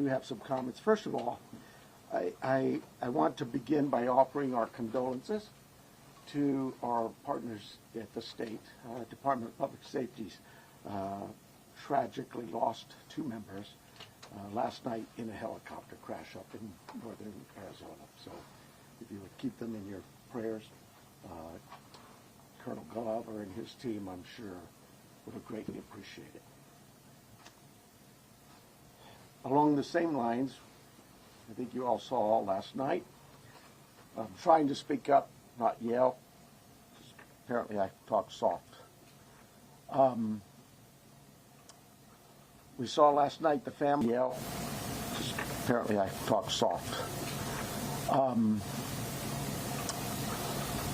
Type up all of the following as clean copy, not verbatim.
do have some comments. First of all, I want to begin by offering our condolences to our partners at the state. Department of Public Safety's tragically lost 2 members last night in a helicopter crash up in northern Arizona. So if you would keep them in your prayers, Colonel Glover and his team, I'm sure, would greatly appreciate it. Along the same lines, I think you all saw last night, I'm trying to speak up, not yell. Apparently I talk soft. We saw last night the family yell. Apparently I talk soft.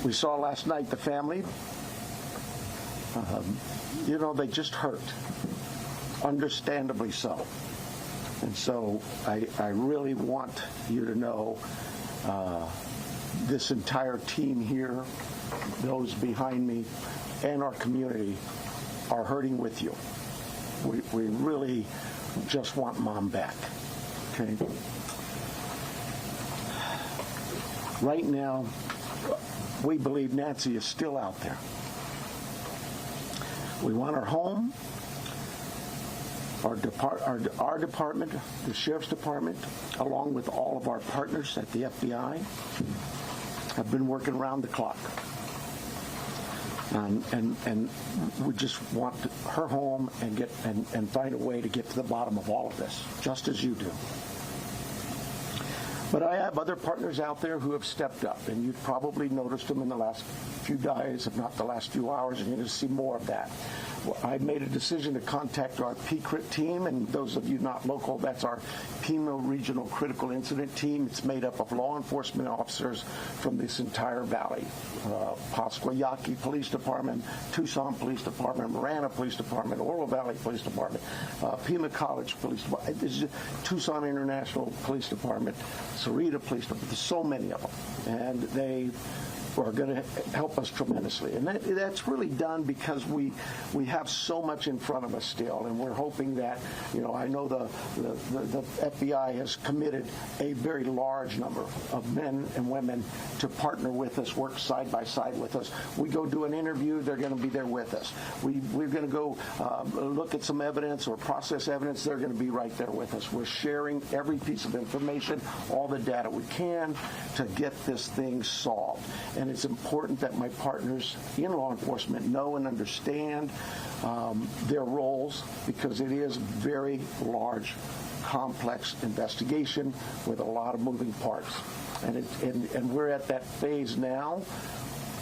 We saw last night the family, they just hurt, understandably so. And so I really want you to know this entire team here, those behind me, and our community are hurting with you. We really just want Mom back, okay? Right now, we believe Nancy is still out there. We want her home. Our department, the Sheriff's Department, along with all of our partners at the FBI, have been working around the clock. And we just want her home and find a way to get to the bottom of all of this, just as you do. But I have other partners out there who have stepped up, and you've probably noticed them in the last few days, if not the last few hours, and you're going to see more of that. I made a decision to contact our PCRIT team, and those of you not local, that's our Pima Regional Critical Incident Team. It's made up of law enforcement officers from this entire valley. Pasquayaki Police Department, Tucson Police Department, Marana Police Department, Oro Valley Police Department, Pima College Police Department, Tucson International Police Department, Sarita Police Department. There's so many of them, and they are going to help us tremendously. And that's really done because we have so much in front of us still, and we're hoping that, I know the FBI has committed a very large number of men and women to partner with us, work side by side with us. We go do an interview, they're going to be there with us. We're going to go look at some evidence or process evidence, they're going to be right there with us. We're sharing every piece of information, all the data we can to get this thing solved. And it's important that my partners in law enforcement know and understand their roles, because it is a very large, complex investigation with a lot of moving parts. And we're at that phase now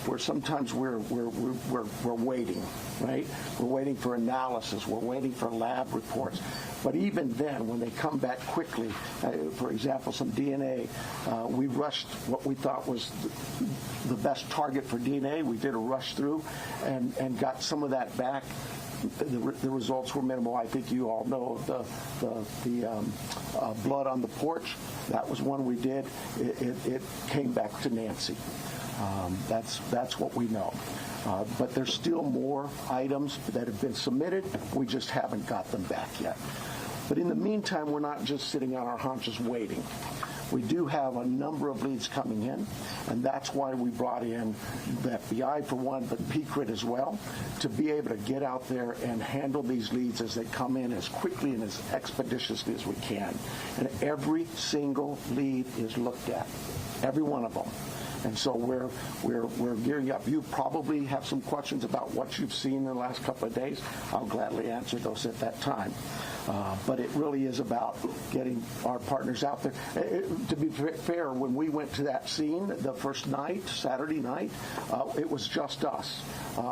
where sometimes we're waiting, right? We're waiting for analysis. We're waiting for lab reports. But even then, when they come back quickly, for example, some DNA, we rushed what we thought was the best target for DNA. We did a rush through and got some of that back. The results were minimal. I think you all know the blood on the porch. That was one we did. It came back to Nancy. That's what we know. But there's still more items that have been submitted. We just haven't got them back yet. But in the meantime, we're not just sitting on our haunches waiting. We do have a number of leads coming in, and that's why we brought in the FBI for one, but PCRIT as well, to be able to get out there and handle these leads as they come in as quickly and as expeditiously as we can. And every single lead is looked at, every one of them. And so we're gearing up. You probably have some questions about what you've seen in the last couple of days. I'll gladly answer those at that time. But it really is about getting our partners out there. To be fair, when we went to that scene the first night, Saturday night, it was just us.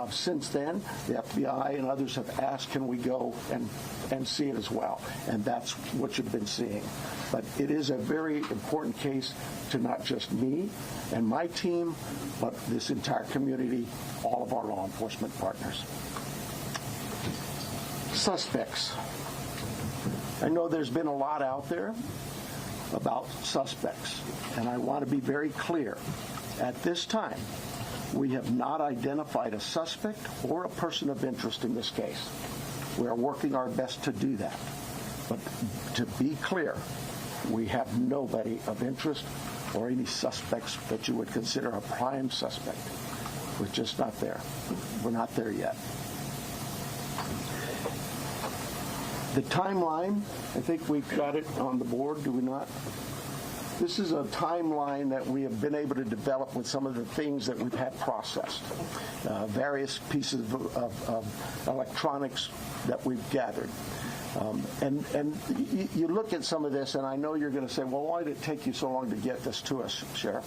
Since then, the FBI and others have asked, can we go and see it as well? And that's what you've been seeing. But it is a very important case to not just me and my team, but this entire community, all of our law enforcement partners. Suspects. I know there's been a lot out there about suspects, and I want to be very clear. At this time, we have not identified a suspect or a person of interest in this case. We are working our best to do that. But to be clear, we have nobody of interest or any suspects that you would consider a prime suspect. We're just not there. We're not there yet. The timeline, I think we've got it on the board, do we not? This is a timeline that we have been able to develop with some of the things that we've had processed. Various pieces of electronics that we've gathered. And you look at some of this, and I know you're going to say, well, why did it take you so long to get this to us, Sheriff?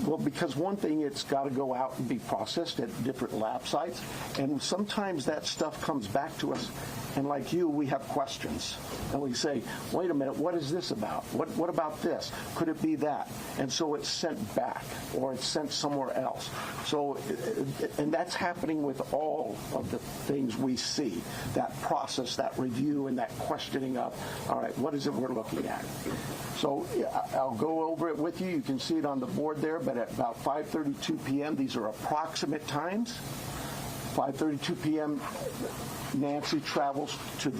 Well, because one thing, it's got to go out and be processed at different lab sites, and sometimes that stuff comes back to us, and like you, we have questions. And we say, wait a minute, what is this about? What about this? Could it be that? And so it's sent back, or it's sent somewhere else. So, and that's happening with all of the things we see, that process, that review, and that questioning of, all right, what is it we're looking at? So I'll go over it with you. You can see it on the board there, but at about 5:32 p.m., these are approximate times. 5:32 p.m., Nancy travels to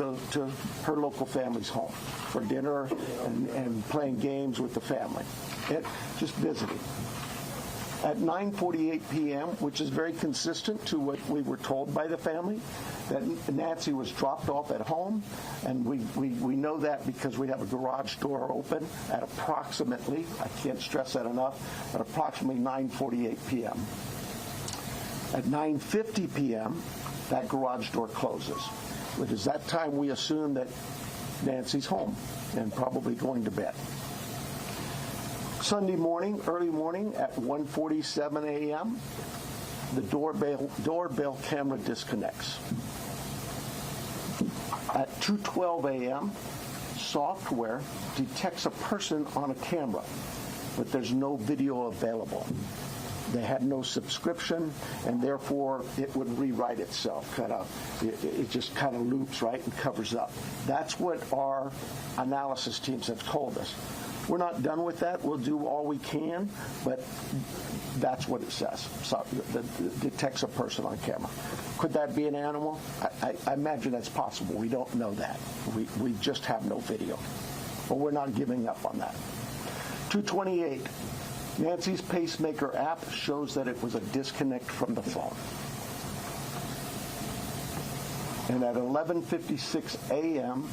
her local family's home for dinner and playing games with the family, just visiting. At 9:48 p.m., which is very consistent to what we were told by the family, that Nancy was dropped off at home, and we know that because we have a garage door open at approximately, I can't stress that enough, at approximately 9:48 p.m. At 9:50 p.m., that garage door closes. It is that time we assume that Nancy's home and probably going to bed. Sunday morning, early morning, at 1:47 a.m., the doorbell camera disconnects. At 2:12 a.m., software detects a person on a camera, but there's no video available. They had no subscription, and therefore it would rewrite itself. It just kind of loops, right, and covers up. That's what our analysis teams have told us. We're not done with that. We'll do all we can, but that's what it says. So it detects a person on camera. Could that be an animal? I imagine that's possible. We don't know that. We just have no video. But we're not giving up on that. 2:28. Nancy's pacemaker app shows that it was a disconnect from the phone. And at 11:56 a.m.,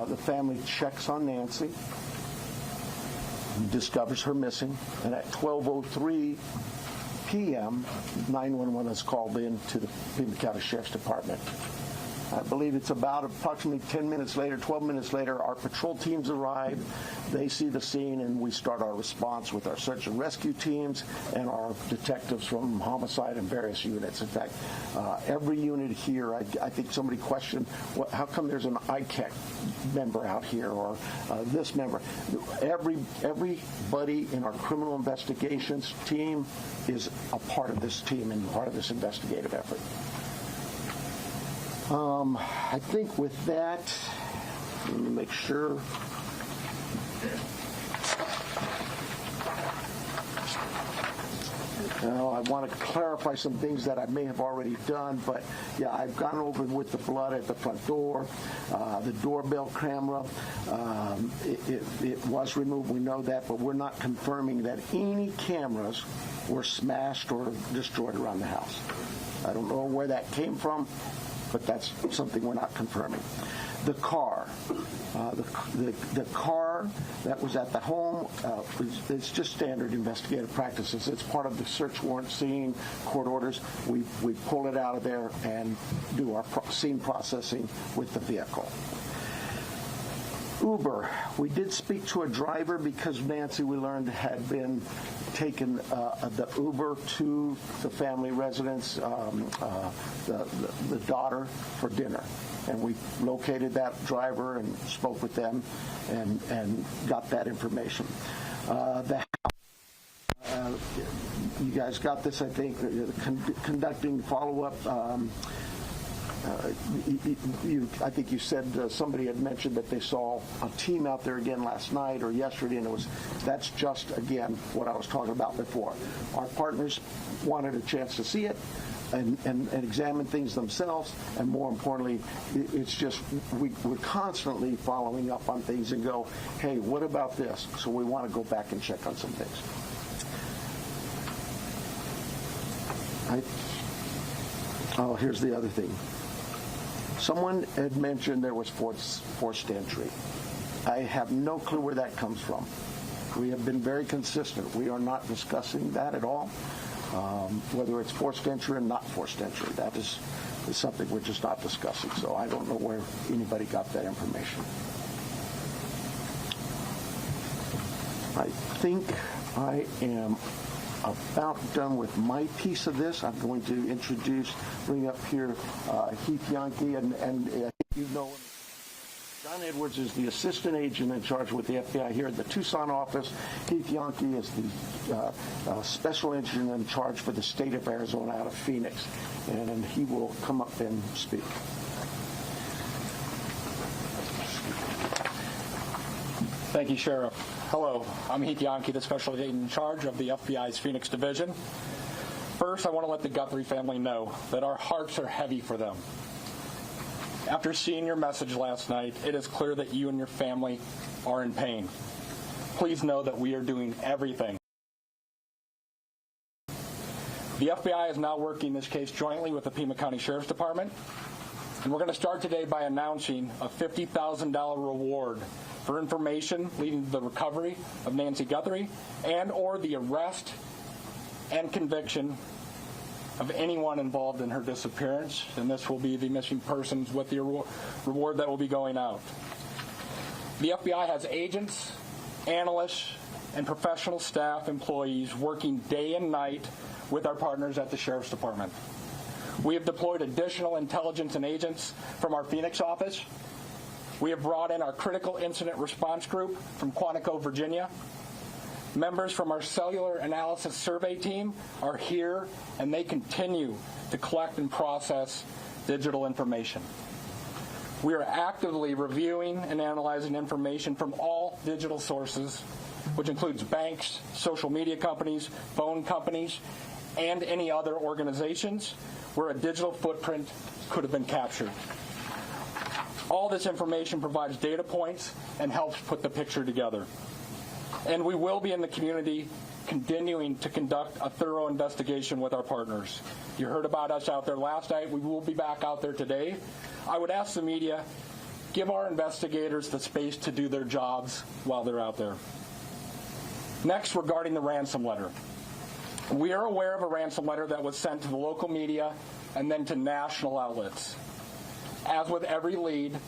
the family checks on Nancy, discovers her missing, and at 12:03 p.m., 911 is called in to the Pima County Sheriff's Department. I believe it's about approximately 10 minutes later, 12 minutes later, our patrol teams arrive. They see the scene, and we start our response with our search and rescue teams and our detectives from homicide and various units. In fact, every unit here, I think somebody questioned, how come there's an ICAC member out here or this member? Everybody in our criminal investigations team is a part of this team and part of this investigative effort. I think with that, let me make sure. Now, I want to clarify some things that I may have already done, but yeah, I've gone over with the blood at the front door, the doorbell camera. It was removed, we know that, but we're not confirming that any cameras were smashed or destroyed around the house. I don't know where that came from, but that's something we're not confirming. The car. The car that was at the home, it's just standard investigative practices. It's part of the search warrant scene, court orders. We pull it out of there and do our scene processing with the vehicle. Uber. We did speak to a driver because Nancy, we learned, had been taken the Uber to the family residence, the daughter, for dinner. And we located that driver and spoke with them and got that information. The house, you guys got this, I think, conducting follow-up I think you said somebody had mentioned that they saw a team out there again last night or yesterday, and that's just, again, what I was talking about before. Our partners wanted a chance to see it and examine things themselves, and more importantly, it's just we're constantly following up on things and go, hey, what about this? So we want to go back and check on some things. Here's the other thing. Someone had mentioned there was forced entry. I have no clue where that comes from. We have been very consistent. We are not discussing that at all, whether it's forced entry or not forced entry. That is something we're just not discussing. So I don't know where anybody got that information. I think I am about done with my piece of this. I'm going to bring up here Heath Yankee, and you know him. John Edwards is the assistant agent in charge with the FBI here at the Tucson office. Heath Yankee is the special agent in charge for the state of Arizona out of Phoenix, and he will come up and speak. Thank you, Sheriff. Hello, I'm Heath Yankee, the special agent in charge of the FBI's Phoenix Division. First, I want to let the Guthrie family know that our hearts are heavy for them. After seeing your message last night, it is clear that you and your family are in pain. Please know that we are doing everything. The FBI is now working this case jointly with the Pima County Sheriff's Department, and we're going to start today by announcing a $50,000 reward for information leading to the recovery of Nancy Guthrie and or the arrest and conviction of anyone involved in her disappearance, and this will be the missing persons with the reward that will be going out. The FBI has agents, analysts, and professional staff employees working day and night with our partners at the Sheriff's Department. We have deployed additional intelligence and agents from our Phoenix office. We have brought in our Critical Incident Response Group from Quantico, Virginia. Members from our Cellular Analysis Survey team are here, and they continue to collect and process digital information. We are actively reviewing and analyzing information from all digital sources, which includes banks, social media companies, phone companies, and any other organizations where a digital footprint could have been captured. All this information provides data points and helps put the picture together. And we will be in the community continuing to conduct a thorough investigation with our partners. You heard about us out there last night. We will be back out there today. I would ask the media, give our investigators the space to do their jobs while they're out there. Next, regarding the ransom letter. We are aware of a ransom letter that was sent to the local media and then to national outlets. As with every lead,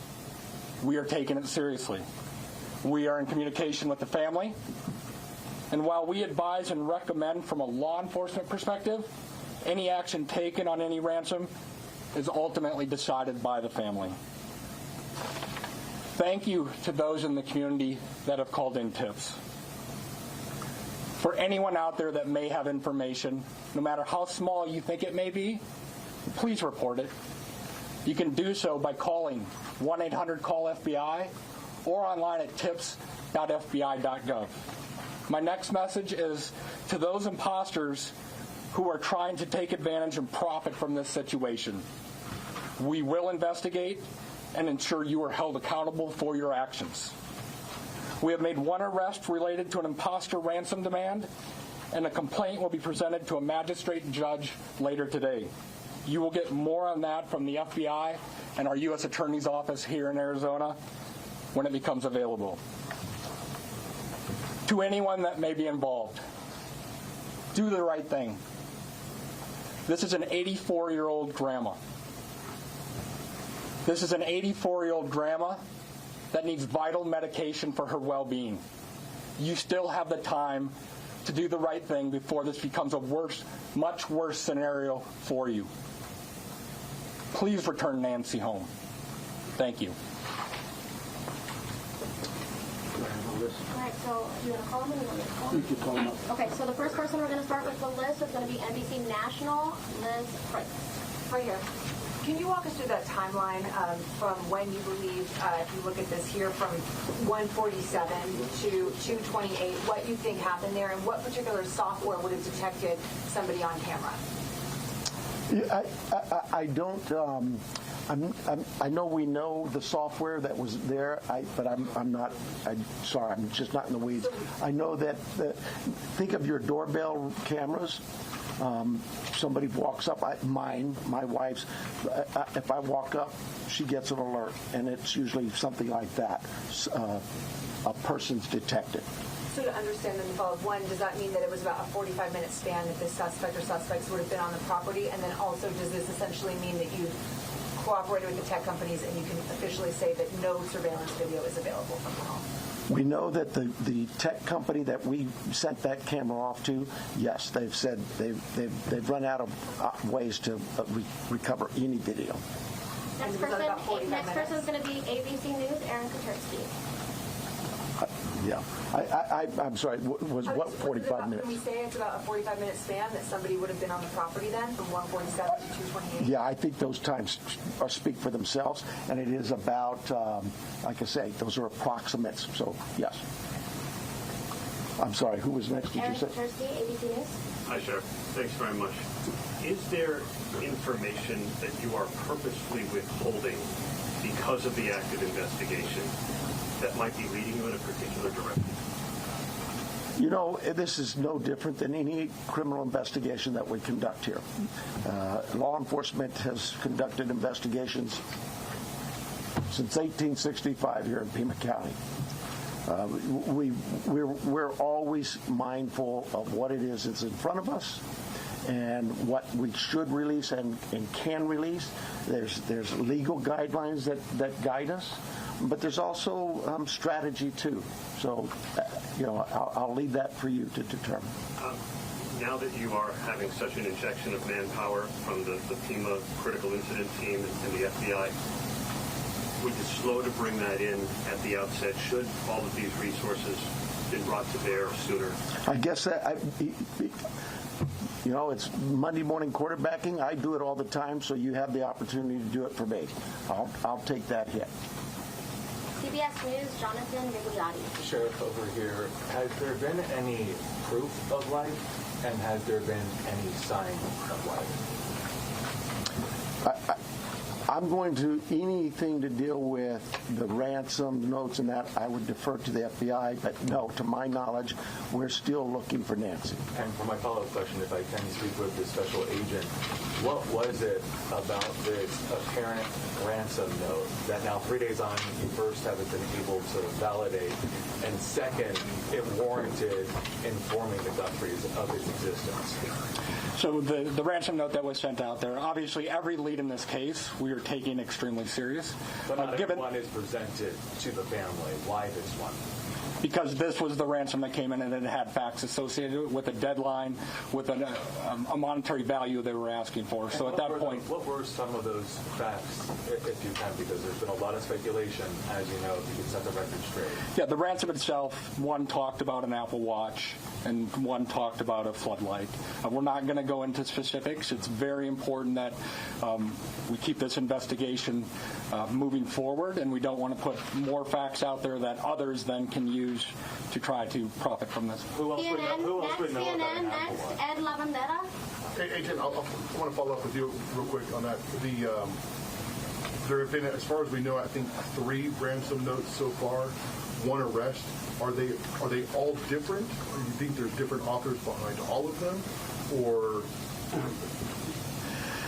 we are taking it seriously. We are in communication with the family, and while we advise and recommend from a law enforcement perspective, any action taken on any ransom is ultimately decided by the family. Thank you to those in the community that have called in tips. For anyone out there that may have information, no matter how small you think it may be, please report it. You can do so by calling 1-800-CALL-FBI or online at tips.fbi.gov. My next message is to those imposters who are trying to take advantage and profit from this situation. We will investigate and ensure you are held accountable for your actions. We have made one arrest related to an imposter ransom demand, and a complaint will be presented to a magistrate judge later today. You will get more on that from the FBI and our U.S. Attorney's Office here in Arizona when it becomes available. To anyone that may be involved, do the right thing. This is an 84-year-old grandma. This is an 84-year-old grandma that needs vital medication for her well-being. You still have the time to do the right thing before this becomes a much worse scenario for you. Please return Nancy home. Thank you. All right, so you want to call them or you want me to call them? You can call them up. Okay, so the first person we're going to start with the list is going to be NBC National, Liz Price. Right here. Can you walk us through that timeline from when you believe, if you look at this here, from 147 to 228, what you think happened there, and what particular software would have detected somebody on camera? I don't. I know we know the software that was there, but I'm not. Sorry, I'm just not in the weeds. I know that. Think of your doorbell cameras. Somebody walks up. My wife's. If I walk up, she gets an alert, and it's usually something like that. A person's detected. So to understand the involved, one, does that mean that it was about a 45-minute span that this suspect or suspects would have been on the property? And then also, does this essentially mean that you cooperated with the tech companies and you can officially say that no surveillance video is available from the home? We know that the tech company that we sent that camera off to, yes, they've said they've run out of ways to recover any video. Next person's going to be ABC News, Aaron Katersky. Yeah. I'm sorry, was what 45 minutes? Can we say it's about a 45-minute span that somebody would have been on the property then, from 147 to 228? Yeah, I think those times speak for themselves, and it is about, like I say, those are approximates, so yes. I'm sorry, who was next, did you say? Aaron Katersky, ABC News. Hi, Sheriff. Thanks very much. Is there information that you are purposefully withholding because of the active investigation that might be leading you in a particular direction? You know, this is no different than any criminal investigation that we conduct here. Law enforcement has conducted investigations since 1865 here in Pima County. We're always mindful of what it is that's in front of us and what we should release and can release. There's legal guidelines that guide us. But there's also strategy, too. So, I'll leave that for you to determine. Now that you are having such an injection of manpower from the Pima Critical Incident Team and the FBI, would you slow to bring that in at the outset? Should all of these resources been brought to bear sooner? I guess that, it's Monday morning quarterbacking. I do it all the time, so you have the opportunity to do it for me. I'll take that hit. CBS News, Jonathan Migliotti. Sheriff, over here, has there been any proof of life, and has there been any sign of life? I'm going to, anything to deal with the ransom notes and that, I would defer to the FBI, but no, to my knowledge, we're still looking for Nancy. And for my follow-up question, if I can speak with the special agent, what was it about this apparent ransom note that now 3 days on, you first haven't been able to validate, and second, it warranted informing the Guthries of its existence? So the ransom note that was sent out there, obviously every lead in this case we are taking extremely serious. But not everyone is presented to the family. Why this one? Because this was the ransom that came in and it had facts associated with a deadline, with a monetary value they were asking for. So at that point... What were some of those facts, if you can, because there's been a lot of speculation, as you know, if you could set the record straight. Yeah, the ransom itself, one talked about an Apple Watch and one talked about a floodlight. We're not going to go into specifics. It's very important that we keep this investigation moving forward, and we don't want to put more facts out there that others then can use to try to profit from this. Who else would know about an Apple Watch? Ed Lavandera. Hey, Agent, I want to follow up with you real quick on that. There have been, as far as we know, I think 3 ransom notes so far, 1 arrest. Are they all different? Or do you think there's different authors behind all of them? Or...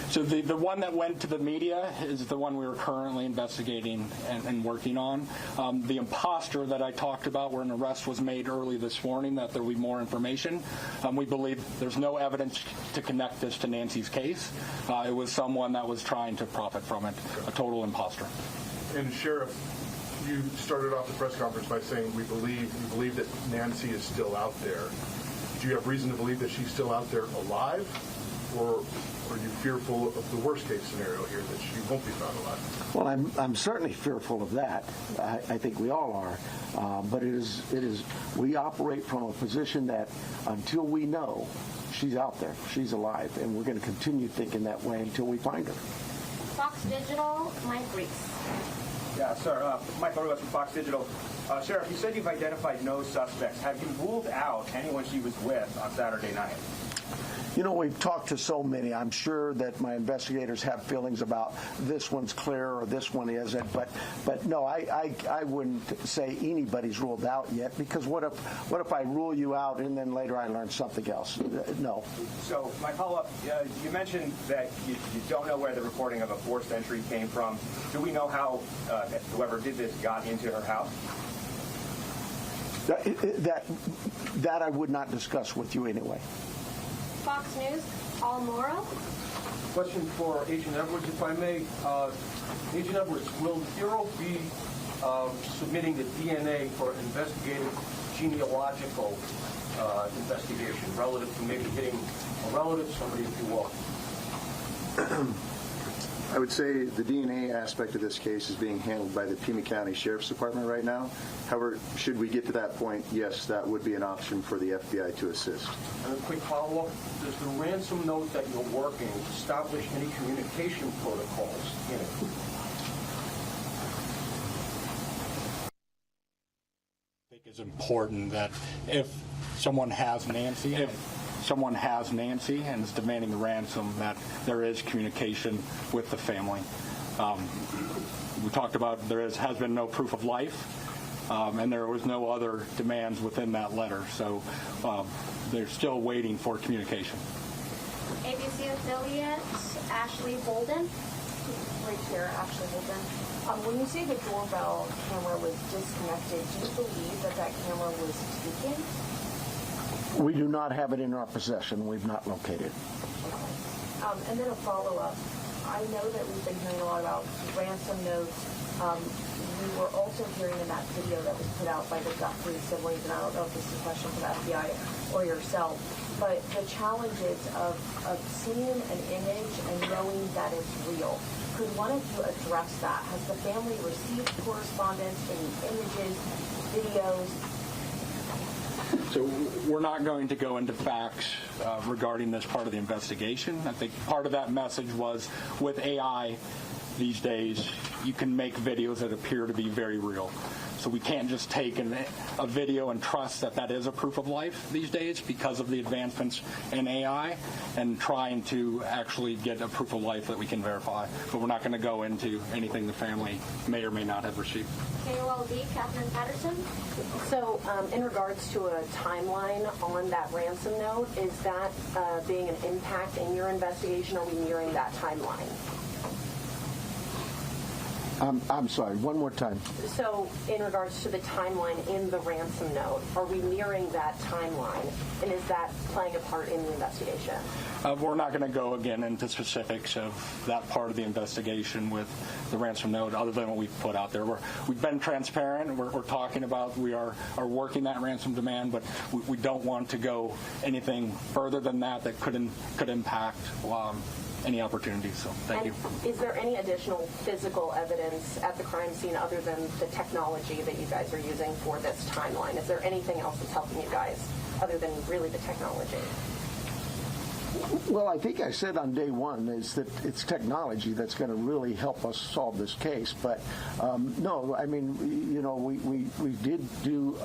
So the one that went to the media is the one we were currently investigating and working on. The imposter that I talked about, where an arrest was made early this morning, that there will be more information. We believe there's no evidence to connect this to Nancy's case. It was someone that was trying to profit from it, a total imposter. And Sheriff, you started off the press conference by saying you believe that Nancy is still out there. Do you have reason to believe that she's still out there alive? Or are you fearful of the worst case scenario here, that she won't be found alive? Well, I'm certainly fearful of that. I think we all are. But it is we operate from a position that until we know she's out there, she's alive, and we're going to continue thinking that way until we find her. Fox Digital, Mike Reese. Yeah, sir. Michael Ruiz from Fox Digital. Sheriff, you said you've identified no suspects. Have you ruled out anyone she was with on Saturday night? You know, we've talked to so many. I'm sure that my investigators have feelings about this one's clear or this one isn't. But no, I wouldn't say anybody's ruled out yet, because what if I rule you out and then later I learn something else? No. So my follow-up, you mentioned that you don't know where the reporting of a forced entry came from. Do we know how whoever did this got into her house? That I would not discuss with you anyway. Fox News, Paul Morrow. Question for Agent Edwards, if I may. Agent Edwards, will the Bureau be submitting the DNA for investigative genealogical investigation relative to maybe hitting a relative, somebody, if you will? I would say the DNA aspect of this case is being handled by the Pima County Sheriff's Department right now. However, should we get to that point, yes, that would be an option for the FBI to assist. And a quick follow-up, does the ransom note that you're working establish any communication protocols in it? I think it's important that if someone has Nancy and is demanding the ransom, that there is communication with the family. We talked about has been no proof of life, and there was no other demands within that letter. So they're still waiting for communication. ABC affiliate, Ashley Holden. Right here, Ashley Holden. When you say the doorbell camera was disconnected, do you believe that camera was taken? We do not have it in our possession. We've not located it. And then a follow-up. I know that we've been hearing a lot about ransom notes. We were also hearing in that video that was put out by the Guthrie siblings, and I don't know if this is a question for the FBI or yourself, but the challenges of seeing an image and knowing that it's real. Could one of you address that? Has the family received correspondence, any images, videos? So we're not going to go into facts regarding this part of the investigation. I think part of that message was with AI these days, you can make videos that appear to be very real. So we can't just take a video and trust that is a proof of life these days because of the advancements in AI and trying to actually get a proof of life that we can verify. But we're not going to go into anything the family may or may not have received. KOLD, Catherine Patterson. So in regards to a timeline on that ransom note, is that being an impact in your investigation? Are we nearing that timeline? I'm sorry, one more time. So in regards to the timeline in the ransom note, are we nearing that timeline? And is that playing a part in the investigation? We're not going to go again into specifics of that part of the investigation with the ransom note other than what we've put out there. We've been transparent. We're talking about we are working that ransom demand, but we don't want to go anything further than that could impact any opportunities. So thank you. Is there any additional physical evidence at the crime scene other than the technology that you guys are using for this timeline? Is there anything else that's helping you guys other than really the technology? Well, I think I said on day one is that it's technology that's going to really help us solve this case. But no, I mean, we did do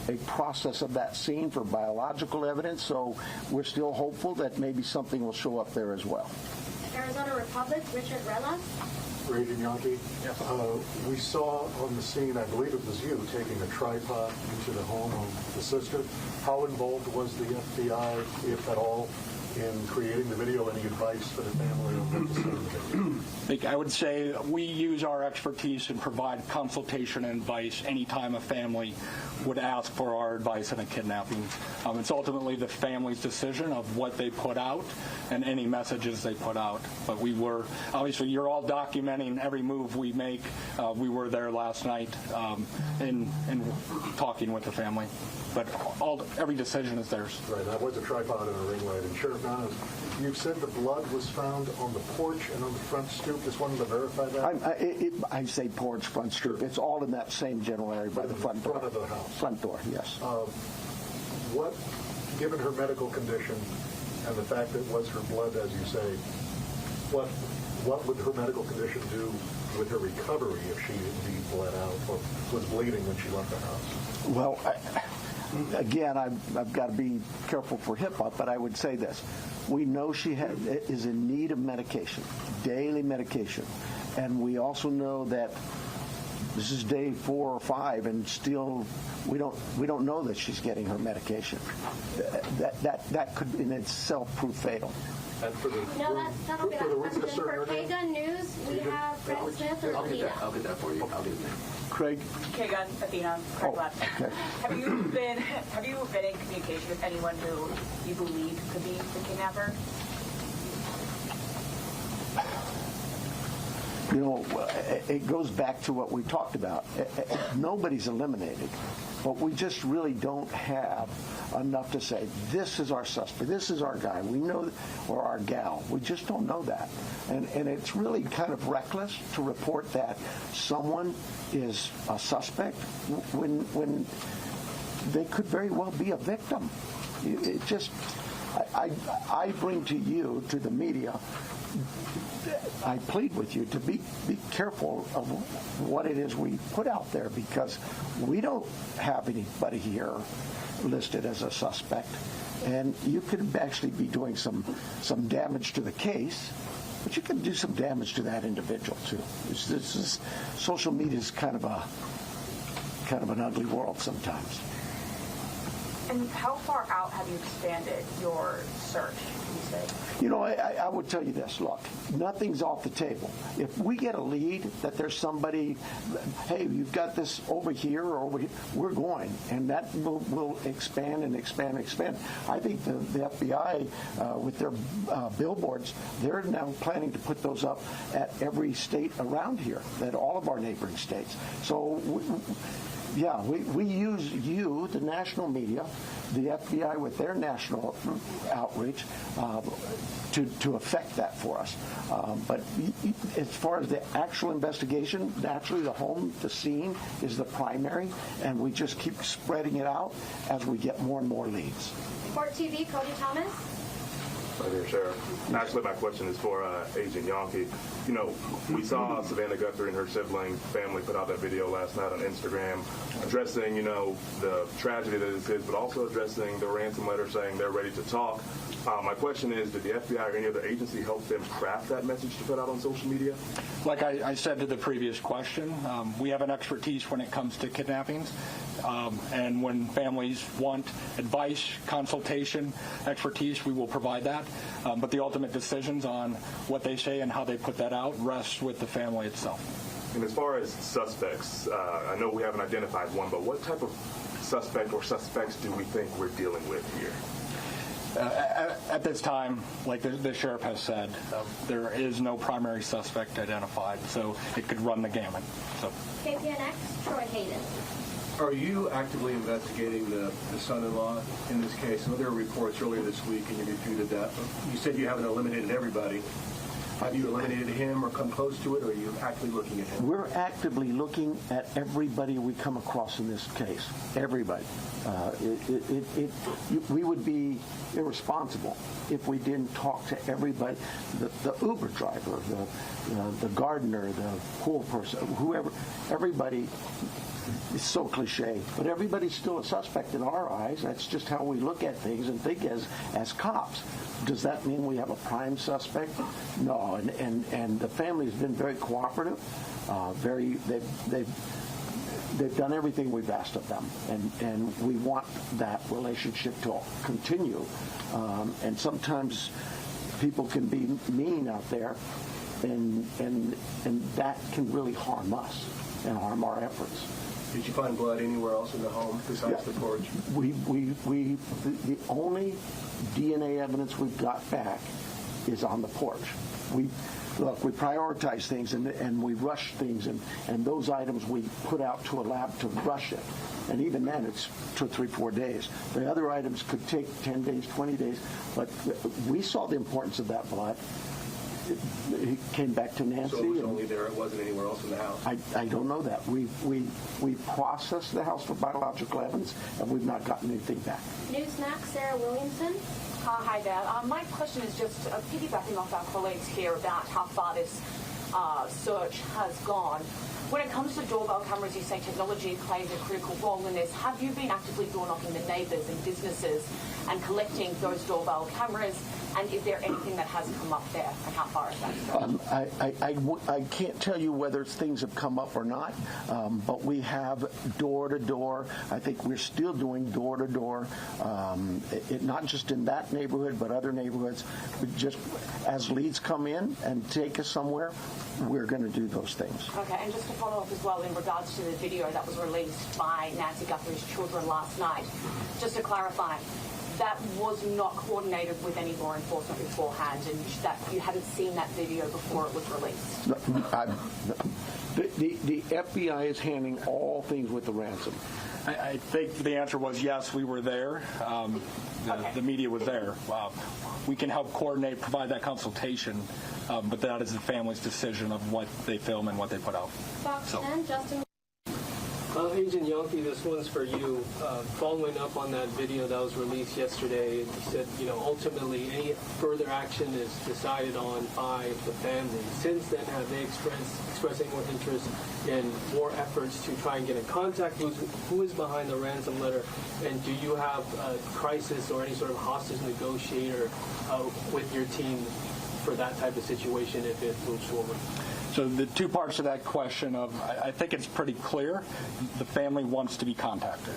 a process of that scene for biological evidence, so we're still hopeful that maybe something will show up there as well. Arizona Republic, Richard Rella. Agent Yankee, yes. We saw on the scene, I believe it was you, taking a tripod into the home of the sister. How involved was the FBI, if at all, in creating the video? Any advice for the family on what to see in the video? I would say we use our expertise and provide consultation and advice anytime a family would ask for our advice in a kidnapping. It's ultimately the family's decision of what they put out and any messages they put out. But we were, obviously, you're all documenting every move we make. We were there last night in talking with the family. But every decision is theirs. Right, that was a tripod and a ring light. And Sheriff Manos, you said the blood was found on the porch and on the front stoop. Just wanted to verify that? I say porch, front stoop. It's all in that same general area by the front door. Front of the house. Front door, yes. What, given her medical condition and the fact that it was her blood, as you say, what what would her medical condition do with her recovery if she indeed bled out or was bleeding when she left the house? Well, again, I've got to be careful for HIPAA, but I would say this. We know she is in need of medication, daily medication. And we also know that this is day 4 or 5, and still we don't know that she's getting her medication. That could in itself prove fatal. And for the that'll be that question. For KGUN News, we have Craig Smith or Athena. I'll get that for you. I'll do it. Craig? KGUN, Athena, Craig Left. Okay. Have you been in communication with anyone who you believe could be the kidnapper? You know, it goes back to what we talked about. Nobody's eliminated, but we just really don't have enough to say, this is our suspect, this is our guy, we know, or our gal. We just don't know that. And it's really kind of reckless to report that someone is a suspect when they could very well be a victim. It just, I bring to you, to the media, I plead with you to be careful of what it is we put out there, because we don't have anybody here listed as a suspect, and you could actually be doing some damage to the case, but you can do some damage to that individual too. Social media is kind of an ugly world sometimes. And how far out have you expanded your search, would you say? You know, I would tell you this. Look, nothing's off the table. If we get a lead that there's somebody, hey, you've got this over here or over here, we're going. And that will expand and expand and expand. I think the FBI, with their billboards, they're now planning to put those up at every state around here, at all of our neighboring states. So, we use you, the national media, the FBI with their national outreach to affect that for us. But as far as the actual investigation, naturally the home, the scene is the primary, and we just keep spreading it out as we get more and more leads. Court TV, Cody Thomas. Hi there, Sheriff. Actually, my question is for Agent Yonke. You know, we saw Savannah Guthrie and her sibling family put out that video last night on Instagram addressing, the tragedy that this is, but also addressing the ransom letter saying they're ready to talk. My question is, did the FBI or any other agency help them craft that message to put out on social media? Like I said to the previous question, we have an expertise when it comes to kidnappings. And when families want advice, consultation, expertise, we will provide that. But the ultimate decisions on what they say and how they put that out rests with the family itself. And as far as suspects, I know we haven't identified one, but what type of suspect or suspects do we think we're dealing with here? At this time, like the sheriff has said, there is no primary suspect identified, so it could run the gamut. So. KPNX, Troy Hayden. Are you actively investigating the son-in-law in this case? I know there were reports earlier this week, and you refuted that. You said you haven't eliminated everybody. Have you eliminated him or come close to it, or are you actively looking at him? We're actively looking at everybody we come across in this case. Everybody. We would be irresponsible if we didn't talk to everybody. The Uber driver, the gardener, the pool person, whoever, everybody. It's so cliche, but everybody's still a suspect in our eyes. That's just how we look at things and think as cops. Does that mean we have a prime suspect? No, and the family's been very cooperative. They've done everything we've asked of them, and we want that relationship to continue. And sometimes people can be mean out there, and that can really harm us and harm our efforts. Did you find blood anywhere else in the home besides the porch? The only DNA evidence we've got back is on the porch. We prioritize things and we rush things, and those items we put out to a lab to rush it. And even then, it's 2, 3, 4 days. The other items could take 10 days, 20 days, but we saw the importance of that blood. He came back to Nancy. So it was only there, it wasn't anywhere else in the house? I don't know that. We processed the house for biological evidence, and we've not gotten anything back. Newsmax, Sarah Williamson. Hi there. My question is just piggybacking off our colleagues here about how far this search has gone. When it comes to doorbell cameras, you say technology plays a critical role in this. Have you been actively door knocking the neighbours and businesses and collecting those doorbell cameras? And is there anything that has come up there, and how far is that? I can't tell you whether things have come up or not, but we have door-to-door. I think we're still doing door-to-door, not just in that neighborhood, but other neighborhoods. Just as leads come in and take us somewhere, we're going to do those things. Okay, and just to follow up as well in regards to the video that was released by Nancy Guthrie's children last night, just to clarify, that was not coordinated with any law enforcement beforehand, and that you hadn't seen that video before it was released? The FBI is handling all things with the ransom. I think the answer was yes, we were there. The media was there. We can help coordinate, provide that consultation, but that is the family's decision of what they film and what they put out. Fox 10, Justin. Agent Yonke, this one's for you. Following up on that video that was released yesterday, you said, ultimately any further action is decided on by the family. Since then, have they expressing more interest in more efforts to try and get in contact? Who is behind the ransom letter? And do you have a crisis or any sort of hostage negotiator with your team for that type of situation if it moves forward? So the two parts of that question I think it's pretty clear. The family wants to be contacted.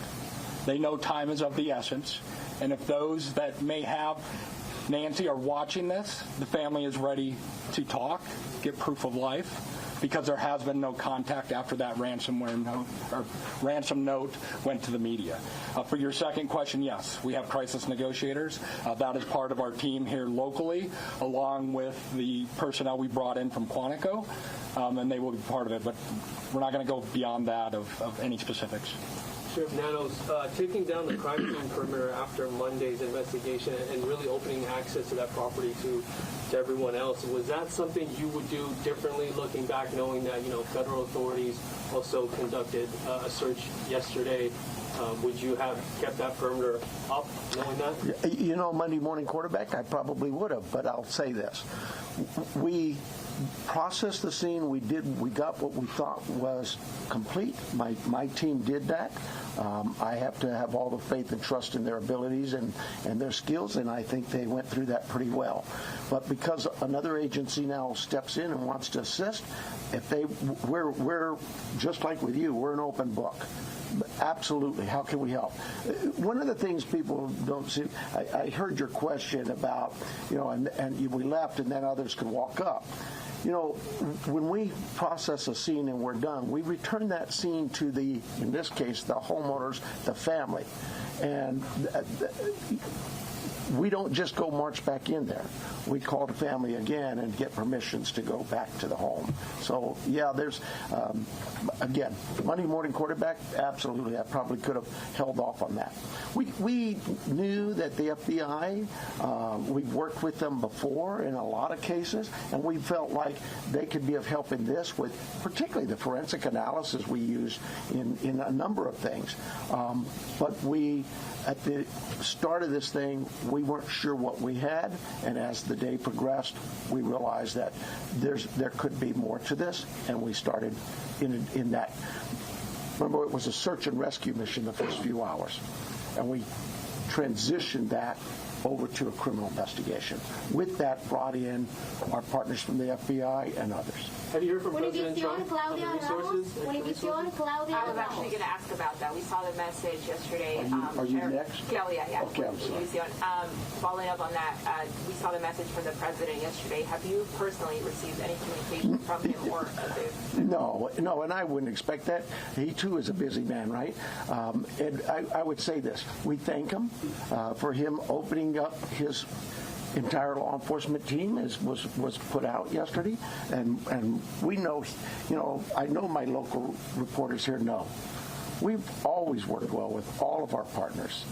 They know time is of the essence. And if those that may have Nancy are watching this, the family is ready to talk, get proof of life, because there has been no contact after that ransom note went to the media. For your second question, yes, we have crisis negotiators. That is part of our team here locally, along with the personnel we brought in from Quantico, and they will be part of it. But we're not going to go beyond that of any specifics. Sheriff Nanos, taking down the crime scene perimeter after Monday's investigation and really opening access to that property to everyone else, was that something you would do differently looking back, knowing that federal authorities also conducted a search yesterday? Would you have kept that perimeter up, knowing that? Monday morning quarterback, I probably would have, but I'll say this. We processed the scene. We got what we thought was complete. My team did that. I have to have all the faith and trust in their abilities and their skills, and I think they went through that pretty well. But because another agency now steps in and wants to assist, we're just like with you, we're an open book. Absolutely. How can we help? One of the things people don't see, I heard your question about, and we left and then others could walk up. When we process a scene and we're done, we return that scene to in this case, the homeowners, the family. And we don't just go march back in there. We call the family again and get permissions to go back to the home. So, yeah, there's, again, Monday morning quarterback, absolutely. I probably could have held off on that. We knew that the FBI, we've worked with them before in a lot of cases, and we felt like they could be of help in this with particularly the forensic analysis we use in a number of things. But at the start of this thing, we weren't sure what we had, and as the day progressed, we realized that there could be more to this, and we started in that. Remember, it was a search and rescue mission the first few hours, and we transitioned that over to a criminal investigation. With that, brought in our partners from the FBI and others. Have you heard from President Trump on the resources? I was actually going to ask about that. We saw the message yesterday. Are you next? Yeah. Okay, I'm sorry. Following up on that, we saw the message from the president yesterday. Have you personally received any communication from him or others? No, and I wouldn't expect that. He, too, is a busy man, right? And I would say this. We thank him for him opening up his entire law enforcement team was put out yesterday, and we know, I know my local reporters here know We've always worked well with all of our partners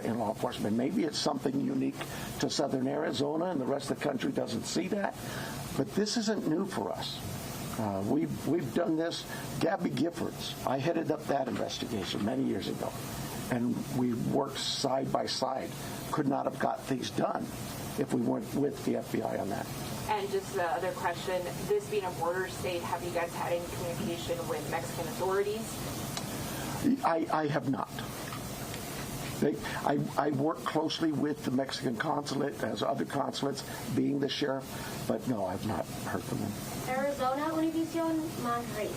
in law enforcement. Maybe it's something unique to Southern Arizona and the rest of the country doesn't see that, but this isn't new for us. We've done this. Gabby Giffords, I headed up that investigation many years ago, and we worked side by side. Could not have got things done if we weren't with the FBI on that. And just the other question, this being a border state, have you guys had any communication with Mexican authorities? I have not. I work closely with the Mexican consulate, as other consulates, being the sheriff, but no, I've not heard from them. Arizona, Univision, Monterrey.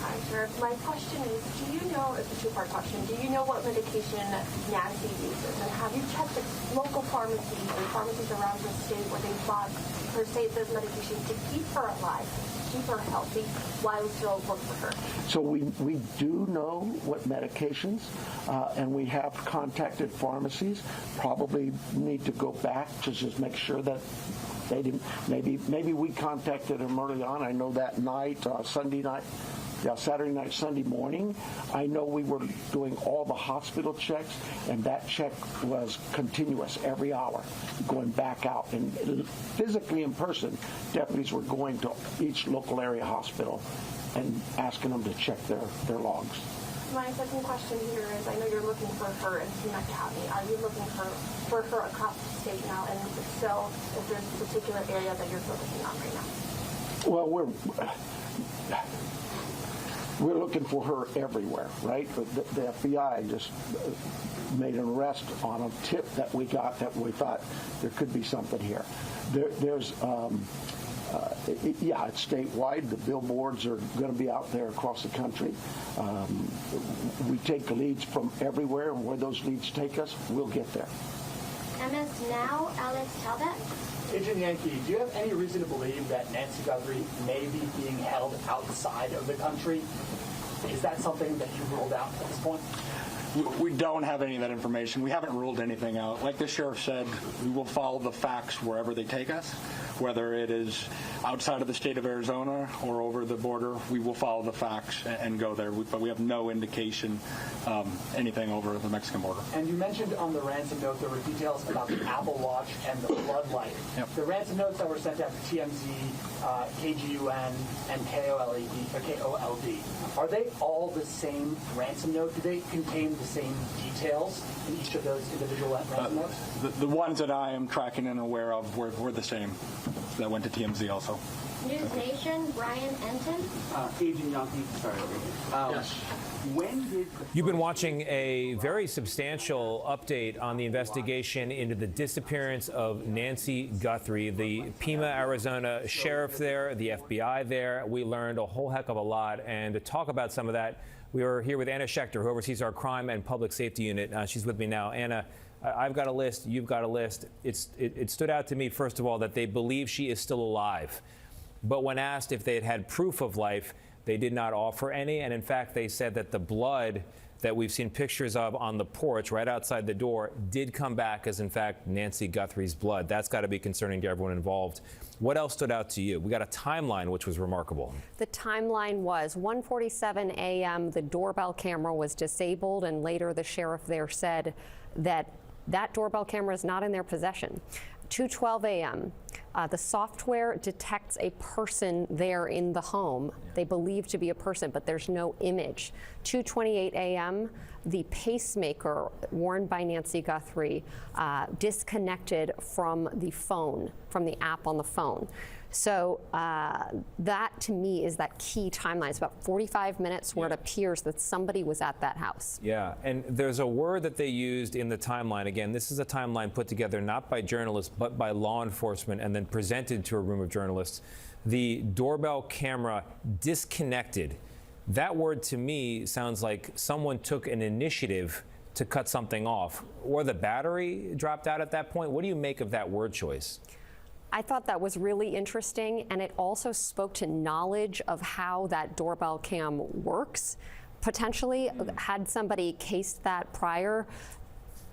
Hi, Sheriff. My question is, do you know, it's a two-part question, do you know what medication Nancy uses? And have you checked the local pharmacies and pharmacies around the state where they bought her state this medication to keep her alive, keep her healthy, while still work for her? So we do know what medications, and we have contacted pharmacies. Probably need to go back to just make sure that they didn't. Maybe we contacted them early on. I know that night, Sunday night. Yeah, Saturday night, Sunday morning, I know we were doing all the hospital checks, and that check was continuous every hour, going back out. And physically in person, deputies were going to each local area hospital and asking them to check their logs. My second question here is, I know you're looking for her in Pima County. Are you looking for her across the state now? And if so, is there a particular area that you're focusing on right now? Well, we're looking for her everywhere, right? The FBI just made an arrest on a tip that we got that we thought there could be something here. It's statewide. The billboards are going to be out there across the country. We take the leads from everywhere, and where those leads take us, we'll get there. MS Now, Alex Talbot. Agent Yankee, do you have any reason to believe that Nancy Guthrie may be being held outside of the country? Is that something that you ruled out at this point? We don't have any of that information. We haven't ruled anything out. Like the sheriff said, we will follow the facts wherever they take us, whether it is outside of the state of Arizona or over the border. We will follow the facts and go there, but we have no indication anything over the Mexican border. And you mentioned on the ransom note there were details about the Apple Watch and the floodlight. Yep. The ransom notes that were sent out to TMZ, KGUN, and KOLD, are they all the same ransom note? Do they contain the same details in each of those individual ransom notes? The ones that I am tracking and aware of were the same that went to TMZ also. News Nation, Brian Enton. Agent Yankee, sorry. Yes. You've been watching a very substantial update on the investigation into the disappearance of Nancy Guthrie, the Pima, Arizona sheriff there, the FBI there. We learned a whole heck of a lot. And to talk about some of that, we are here with Anna Schechter, who oversees our crime and public safety unit. She's with me now. Anna, I've got a list. You've got a list. It stood out to me, first of all, that they believe she is still alive. But when asked if they had proof of life, they did not offer any. And in fact, they said that the blood that we've seen pictures of on the porch right outside the door did come back as, in fact, Nancy Guthrie's blood. That's got to be concerning to everyone involved. What else stood out to you? We got a timeline which was remarkable. The timeline was 1:47 a.m. The doorbell camera was disabled, and later the sheriff there said that that doorbell camera is not in their possession. 2:12 a.m. The software detects a person there in the home. They believe to be a person, but there's no image. 2:28 a.m. The pacemaker worn by Nancy Guthrie disconnected from the phone, from the app on the phone. So that, to me, is that key timeline. It's about 45 minutes where it appears that somebody was at that house. Yeah, and there's a word that they used in the timeline. Again, this is a timeline put together not by journalists, but by law enforcement, and then presented to a room of journalists. The doorbell camera disconnected. That word, to me, sounds like someone took an initiative to cut something off, or the battery dropped out at that point. What do you make of that word choice? I thought that was really interesting, and it also spoke to knowledge of how that doorbell cam works. Potentially, had somebody cased that prior,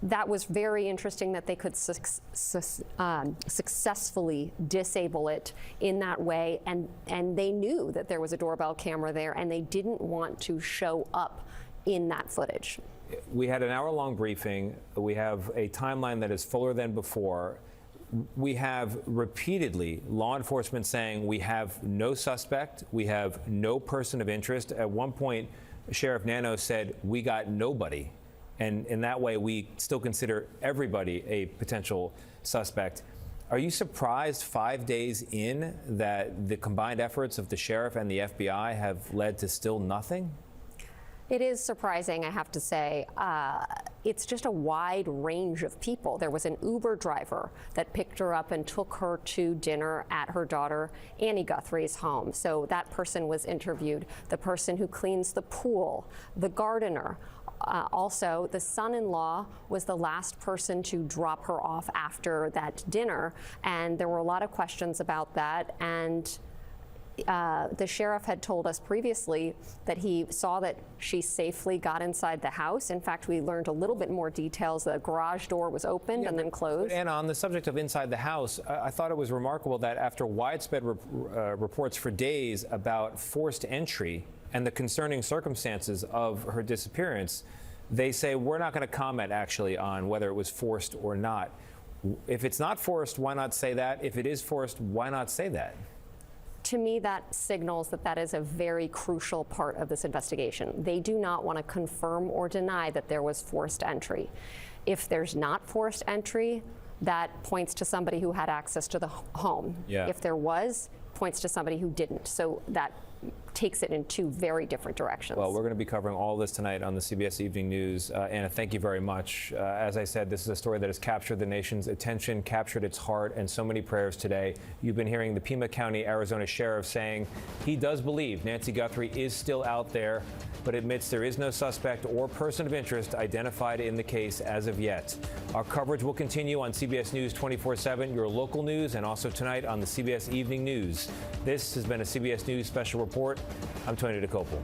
that was very interesting that they could successfully disable it in that way, and they knew that there was a doorbell camera there, and they didn't want to show up in that footage. We had an hour-long briefing. We have a timeline that is fuller than before. We have repeatedly law enforcement saying we have no suspect, we have no person of interest. At one point, Sheriff Nano said we got nobody. And in that way, we still consider everybody a potential suspect. Are you surprised 5 days in that the combined efforts of the sheriff and the FBI have led to still nothing? It is surprising, I have to say. It's just a wide range of people. There was an Uber driver that picked her up and took her to dinner at her daughter Annie Guthrie's home. So that person was interviewed. The person who cleans the pool, the gardener. Also, the son-in-law was the last person to drop her off after that dinner, and there were a lot of questions about that. And the sheriff had told us previously that he saw that she safely got inside the house. In fact, we learned a little bit more details. The garage door was opened and then closed. And on the subject of inside the house, I thought it was remarkable that after widespread reports for days about forced entry and the concerning circumstances of her disappearance, they say we're not going to comment actually on whether it was forced or not. If it's not forced, why not say that? If it is forced, why not say that? To me, that signals that that is a very crucial part of this investigation. They do not want to confirm or deny that there was forced entry. If there's not forced entry, that points to somebody who had access to the home. Yeah. If there was, points to somebody who didn't. So that takes it in two very different directions. Well, we're going to be covering all this tonight on the CBS Evening News. Anna, thank you very much. As I said, this is a story that has captured the nation's attention, captured its heart, and so many prayers today. You've been hearing the Pima County, Arizona Sheriff saying he does believe Nancy Guthrie is still out there, but admits there is no suspect or person of interest identified in the case as of yet. Our coverage will continue on CBS News 24/7, your local news, and also tonight on the CBS Evening News. This has been a CBS News Special Report. I'm Tony DeCopel.